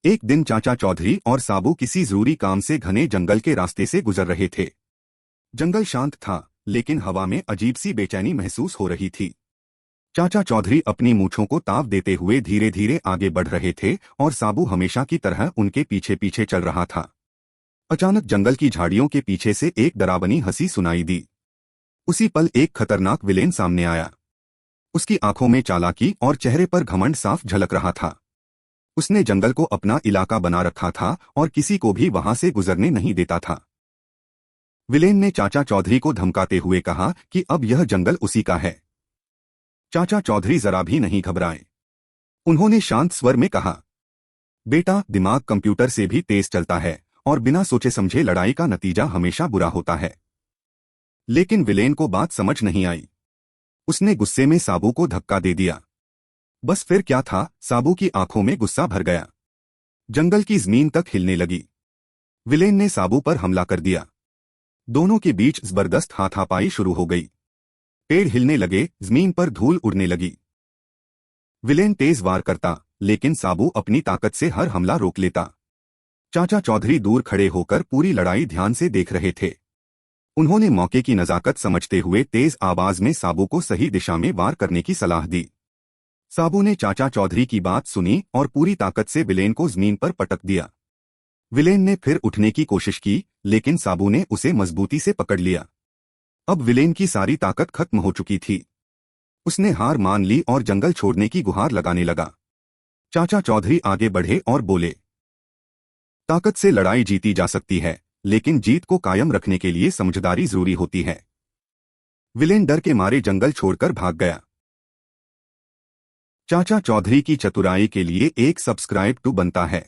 एक दिन चाचा चौधरी और साबू किसी जरूरी काम से घने जंगल के रास्ते से गुजर रहे थे। जंगल शांत था, लेकिन हवा में अजीब सी बेचैनी महसूस हो रही थी। चाचा चौधरी अपनी मूंछों को ताव देते हुए धीरे धीरे आगे बढ़ रहे थे और साबू हमेशा की तरह उनके पीछे पीछे चल रहा था। अचानक जंगल की झाड़ियों के पीछे से एक डरावनी हंसी सुनाई दी। उसी पल एक खतरनाक विलेन सामने आया। उसकी आंखों में चालाकी और चेहरे पर घमंड साफ झलक रहा था। उसने जंगल को अपना इलाका बना रखा था और किसी को भी वहां से गुजरने नहीं देता था। विलेन ने चाचा चौधरी को धमकाते हुए कहा कि अब यह जंगल उसी का है। चाचा चौधरी जरा भी नहीं घबराए। उन्होंने शांत स्वर में कहा, बेटा, दिमाग कंप्यूटर से भी तेज चलता है और बिना सोचे समझे लड़ाई का नतीजा हमेशा बुरा होता है। लेकिन विलेन को बात समझ नहीं आई। उसने गुस्से में साबू को धक्का दे दिया। बस फिर क्या था, साबू की आंखों में गुस्सा भर गया। जंगल की जमीन तक हिलने लगी। विलेन ने साबू पर हमला कर दिया। दोनों के बीच जबरदस्त हाथापाई शुरू हो गई। पेड़ हिलने लगे, जमीन पर धूल उड़ने लगी। विलेन तेज वार करता, लेकिन साबू अपनी ताकत से हर हमला रोक लेता। चाचा चौधरी दूर खड़े होकर पूरी लड़ाई ध्यान से देख रहे थे। उन्होंने मौके की नजाकत समझते हुए तेज आवाज में साबू को सही दिशा में वार करने की सलाह दी। साबू ने चाचा चौधरी की बात सुनी और पूरी ताकत से विलेन को जमीन पर पटक दिया। विलेन ने फिर उठने की कोशिश की, लेकिन साबू ने उसे मजबूती से पकड़ लिया। अब विलेन की सारी ताकत खत्म हो चुकी थी। उसने हार मान ली और जंगल छोड़ने की गुहार लगाने लगा। चाचा चौधरी आगे बढ़े और बोले, ताकत से लड़ाई जीती जा सकती है, लेकिन जीत को कायम रखने के लिए समझदारी जरूरी होती है। विलेन डर के मारे जंगल छोड़कर भाग गया। चाचा चौधरी की चतुराई के लिए एक सब्सक्राइब टू बनता है।